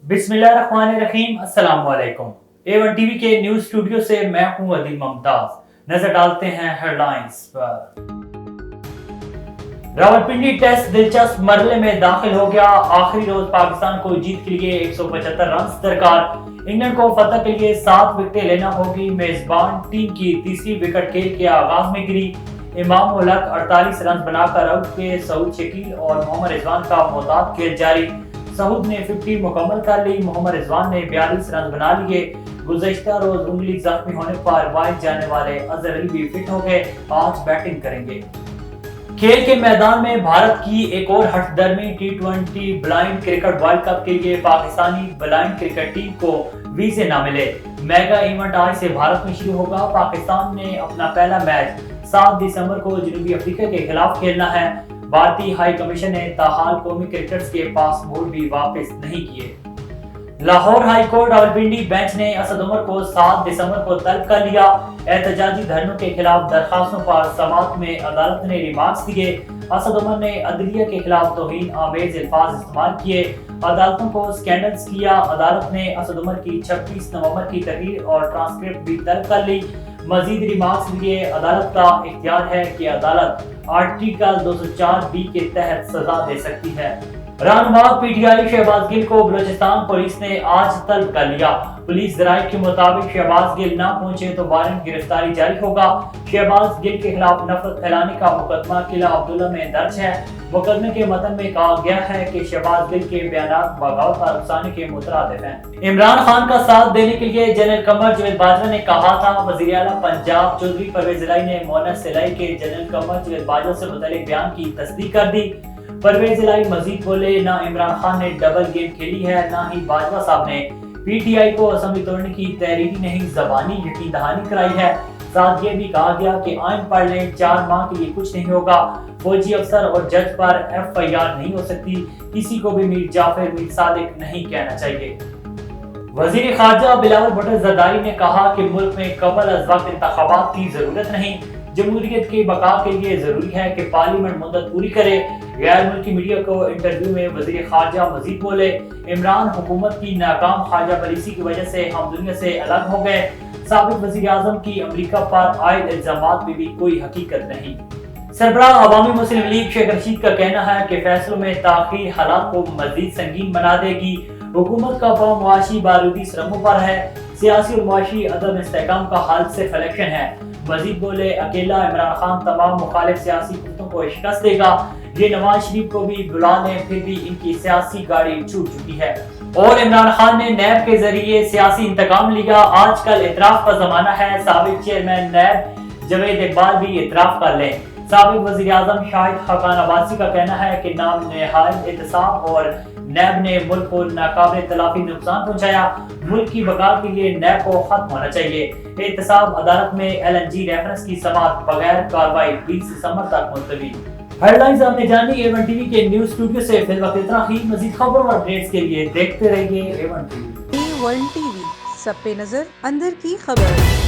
बिस्मिल्लाहिर्रहमानिर्रहीम, अस्सलाम वालेकुम। A1 टीवी के न्यूज स्टूडियो से मैं हूं अदील मुमताज। नजर डालते हैं हेडलाइंस पर। रावलपिंडी टेस्ट दिलचस्प मरहले में दाखिल हो गया। आखिरी रोज पाकिस्तान को जीत के लिए 175 रन दरकार। इंग्लैंड को फतह के लिए 7 विकेटें लेना होगी। मेजबान टीम की तीसरी विकेट खेल के आगाज में गिरी। इमाम उलक 48 रन बनाकर आउट हुए। सऊद शकील और मोहम्मद रिजवान का मोहतात खेल जारी। सऊद ने 50 मुकम्मल कर ली। मोहम्मद रिजवान ने 42 रन बना लिए। गुज़श्ता रोज उंगली जख्मी होने पर वाइड जाने वाले अजहर अली भी फिट हो गए। आज बैटिंग करेंगे। खेल के मैदान में भारत की एक और हठधर्मी T20 blind cricket world cup के लिए पाकिस्तानी ब्लाइंड क्रिकेट टीम को वीजे न मिले। मेगा इवेंट आज से भारत में शुरू होगा। पाकिस्तान ने अपना पहला मैच 7 दिसंबर को जनूबी अफ्रीका के खिलाफ खेलना है। भारतीय हाई कमीशन ने ताहाल कौमी क्रिकेटर्स के पासपोर्ट भी वापस नहीं किए। Lahore high court Rawalpindi bench ने असद उमर को 7 दिसंबर को तलब कर लिया। एहतजाजी धरनों के खिलाफ दरखास्तों पर समाअत में अदालत ने रिमार्क्स दिए। असद उमर ने अदलिया के खिलाफ तौहीन आमेज अल्फाज इस्तेमाल किए। अदालतों को स्कैंडल्स किया। अदालत ने असद उमर की 26 नवंबर की तहरीर और ट्रांसक्रिप्ट भी तलब कर ली। मजीद रिमार्क्स लिए अदालत का इख्तियार है कि अदालत आर्टिकल 204B के तहत सजा दे सकती है। रहनुमा PTI शहबाज गिल को बलूचिस्तान पुलिस ने आज तलब कर लिया। पुलिस जराये के मुताबिक शहबाज गिल न पहुंचे तो वारंट गिरफ्तारी जारी होगा। शहबाज गिल के खिलाफ नफरत फैलाने का मुकदमा किला अब्दुल्ला में दर्ज है। मुकदमे के मतन में कहा गया है कि शहबाज गिल के बयानात बगावत और उकसाने के मुतरादिफ हैं। इमरान खान का साथ देने के लिए जनरल कमर जावेद बाजवा ने कहा था। वज़ीर आला पंजाब चौधरी परवेज इलाही ने मोना सिलाई के जनरल कमर जावेद बाजवा से मुतल्लिक बयान की तस्दीक कर दी। परवेज इलाही मजीद बोले, ना इमरान खान ने डबल गेम खेली है, ना ही बाजवा साहब ने PTI को असेंबली तोड़ने की तहरीरी नहीं जबानी यकीन दहानी कराई है। साथ ये भी कहा गया कि आइन पढ़ लें, 4 माह के लिए कुछ नहीं होगा। फौजी अफसर और जज पर FIR नहीं हो सकती। किसी को भी मीर जाफर मीर सादिक नहीं कहना चाहिए। वजीर खारजा बिलावल भुट्टो जरदारी ने कहा कि मुल्क में कबल अज वक्त इंतखाबात की जरूरत नहीं। जमहूरियत की बका के लिए जरूरी है कि पार्लियामेंट मुद्दत पूरी करे। गैर मुल्की मीडिया को इंटरव्यू में वजीर खारजा मजीद बोले, इमरान हुकूमत की नाकाम खारजा पॉलिसी की वजह से हम दुनिया से अलग हो गए। साबिक वजीर आजम की अमरीका पर आयद इल्जामात में भी कोई हकीकत नहीं। सरबराह अवामी मुस्लिम लीग शेख रशीद का कहना है कि फैसलों में ताखीर हालात को मजीद संगीन बना देगी। हुकूमत का पांव मुआशी बारूदी सुरंगों पर है। सियासी और मुआशी अदम इस्तेहकाम का हाल सिर्फ इलेक्शन है। मजीद बोले, अकेला इमरान खान तमाम मुखालिफ सियासी कुत्तों को शिकस्त देगा। ये नवाज शरीफ को भी बुला लें, फिर भी इनकी सियासी गाड़ी छूट चुकी है। और इमरान खान ने नैब के जरिए सियासी इंतकाम लिया। आजकल इतराफ का जमाना है। साबिक चेयरमैन नैब जावेद इकबाल भी इतराफ कर लें। साबिक वजीर आजम शाहिद खाकान अब्बासी का कहना है कि नाम नहायत एहतसाब और नैब ने मुल्क को नाकाबिल तलाफी नुकसान पहुंचाया। मुल्क की बका के लिए नैब को खत्म होना चाहिए। एहतसाब अदालत में LNG रेफरेंस की समाअत बगैर कार्रवाई 20 दिसंबर तक मुलतवी। हेडलाइंस आपने जानी। A1 टीवी के न्यूज स्टूडियो से फिलहाल इतना ही। मजीद खबरों और अपडेट्स के लिए देखते रहिए A1 टीवी। A1 टीवी, सब पे नजर, अंदर की खबर।